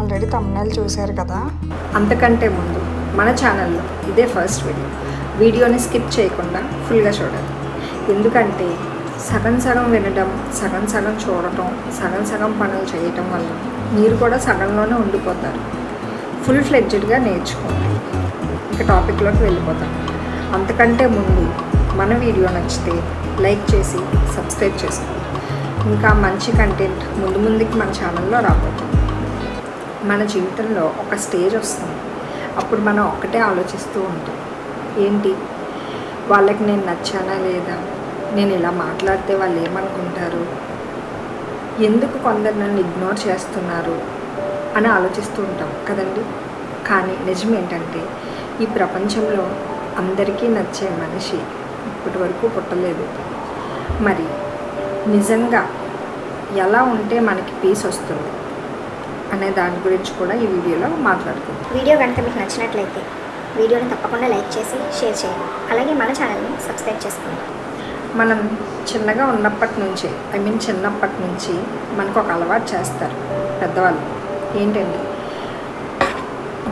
Already తమ్ముళ్ళు చూశారు కదా. అంతకంటే ముందు మన ఛానల్లో ఇదే ఫస్ట్ వీడియోని స్కిప్ చేయకుండా ఫుల్గా చూడాలి. ఎందుకంటే సగం సగం వినడం, సగం సగం చూడటం, సగం సగం పనులు చేయటం వల్ల మీరు కూడా సగంలోనే ఉండిపోతారు. ఫుల్ ఫ్లెడ్జ్డ్గా నేర్చుకోండి. ఇక టాపిక్లోకి వెళ్ళిపోతాం. అంతకంటే ముందు మన వీడియో నచ్చితే లైక్ చేసి సబ్స్క్రైబ్ చేసుకోండి. ఇంకా మంచి కంటెంట్ ముందుకి మన ఛానల్లో రాబోతుంది. మన జీవితంలో ఒక స్టేజ్ వస్తుంది. అప్పుడు మనం ఒక్కటే ఆలోచిస్తూ ఉంటాం, ఏంటి వాళ్ళకి నేను నచ్చానా లేదా, నేను ఇలా మాట్లాడితే వాళ్ళు ఏమనుకుంటారు, ఎందుకు కొందరు నన్ను ఇగ్నోర్ చేస్తున్నారు అని ఆలోచిస్తూ ఉంటాం కదండి. కానీ నిజం ఏంటంటే ఈ ప్రపంచంలో అందరికీ నచ్చే మనిషి ఇప్పటి వరకు పుట్టలేదు. మరి నిజంగా ఎలా ఉంటే మనకి పీస్ వస్తుంది అనే దాని గురించి కూడా ఈ వీడియోలో మాట్లాడుకుందాం. వీడియో కనుక మీకు నచ్చినట్లయితే వీడియోని తప్పకుండా లైక్ చేసి షేర్ చేయండి. అలాగే మన ఛానల్ని సబ్స్క్రైబ్ చేసుకోండి. మనం చిన్నగా ఉన్నప్పటి నుంచి చిన్నప్పటి నుంచి మనకు ఒక అలవాటు చేస్తారు పెద్దవాళ్ళు. ఏంటండి,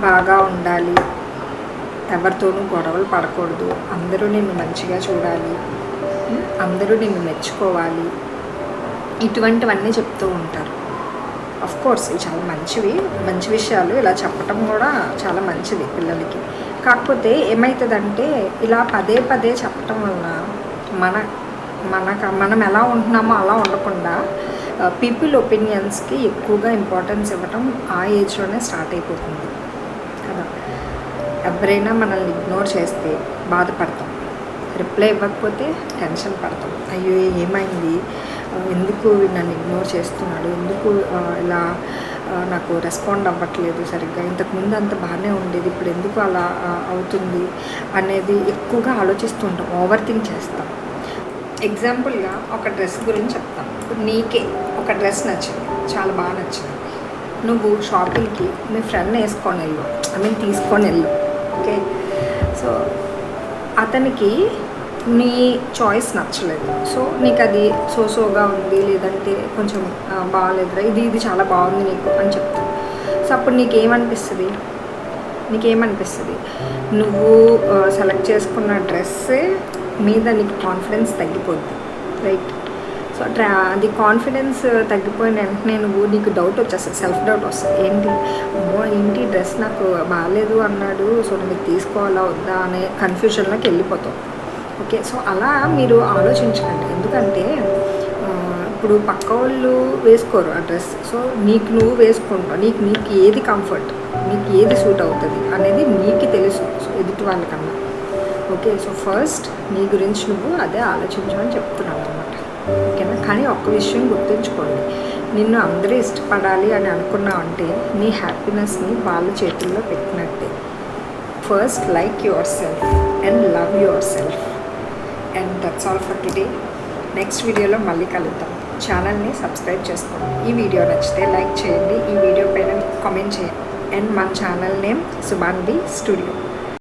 బాగా ఉండాలి, ఎవరితోనూ గొడవలు పడకూడదు, అందరూ నిన్ను మంచిగా చూడాలి, అందరూ నిన్ను మెచ్చుకోవాలి, ఇటువంటివన్నీ చెప్తూ ఉంటారు. కోర్స్ ఇవి చాలా మంచి విషయాలు. ఇలా చెప్పటం కూడా చాలా మంచిది పిల్లలకి. కాకపోతే ఏమవుతుందంటే ఇలా పదే పదే చెప్పటం వలన మనం ఎలా ఉంటున్నామో అలా ఉండకుండా పీపుల్ ఒపీనియన్స్కి ఎక్కువగా ఇంపార్టెన్స్ ఇవ్వటం ఆ ఏజ్లోనే స్టార్ట్ అయిపోతుంది కదా. ఎవరైనా మనల్ని ఇగ్నోర్ చేస్తే బాధపడతాం, రిప్లై ఇవ్వకపోతే టెన్షన్ పడతాం. అయ్యో ఏమైంది, ఎందుకు నన్ను ఇగ్నోర్ చేస్తున్నాడు, ఎందుకు ఇలా నాకు రెస్పాండ్ అవ్వట్లేదు సరిగ్గా, ఇంతకుముందు అంత బాగానే ఉండేది, ఇప్పుడు ఎందుకు అలా అవుతుంది అనేది ఎక్కువగా ఆలోచిస్తుంటాం, ఓవర్ థింక్ చేస్తాం. ఎగ్జాంపుల్గా ఒక డ్రెస్ గురించి చెప్తాం. నీకే ఒక డ్రెస్ నచ్చింది, చాలా బాగా నచ్చింది, నువ్వు షాపింగ్కి మీ ఫ్రెండ్ వేసుకొని వెళ్ళు, తీసుకొని వెళ్ళు. ఓకే, సో అతనికి నీ చాయిస్ నచ్చలేదు, సో నీకు అది సోగా ఉంది, లేదంటే కొంచెం బాగాలేదురా, ఇది చాలా బాగుంది నీకు అని చెప్తావు. సో అప్పుడు నీకేమనిపిస్తుంది, నువ్వు సెలెక్ట్ చేసుకున్న డ్రెస్సే మీద నీకు కాన్ఫిడెన్స్ తగ్గిపోద్ది, రైట్? సో అది కాన్ఫిడెన్స్ తగ్గిపోయిన వెంటనే నీకు డౌట్ వచ్చేస్తుంది, సెల్ఫ్ డౌట్ వస్తుంది. ఏంటి డ్రెస్ నాకు బాగాలేదు అన్నాడు, సో నేను తీసుకోవాలా వద్దా అనే కన్ఫ్యూజన్లోకి వెళ్ళిపోతాం. ఓకే, సో అలా మీరు ఆలోచించకండి. ఎందుకంటే ఇప్పుడు పక్క వాళ్ళు వేసుకోరు ఆ డ్రెస్, సో నీకు నువ్వు వేసుకుంటావు, నీకు ఏది కంఫర్ట్, నీకు ఏది సూట్ అవుతుంది అనేది నీకు తెలుసు, సో ఎదుటి వాళ్ళకన్నా. ఓకే, సో ఫస్ట్ నీ గురించి నువ్వు అదే ఆలోచించమని చెప్తున్నాను అనమాట. ఓకేనా? కానీ ఒక్క విషయం గుర్తుంచుకోండి, నిన్ను అందరూ ఇష్టపడాలి అని అనుకున్నావు అంటే నీ హ్యాపీనెస్ని వాళ్ళ చేతుల్లో పెట్టినట్టే. First like yourself and love yourself. And that's all for today. Next వీడియోలో మళ్ళీ కలుద్దాం. ఛానల్ని సబ్స్క్రైబ్ చేసుకోండి. ఈ వీడియో నచ్చితే లైక్ చేయండి, ఈ వీడియో పైన కామెంట్ చేయండి. అండ్ మన ఛానల్ నేమ్ సుభాన్వి స్టూడియో.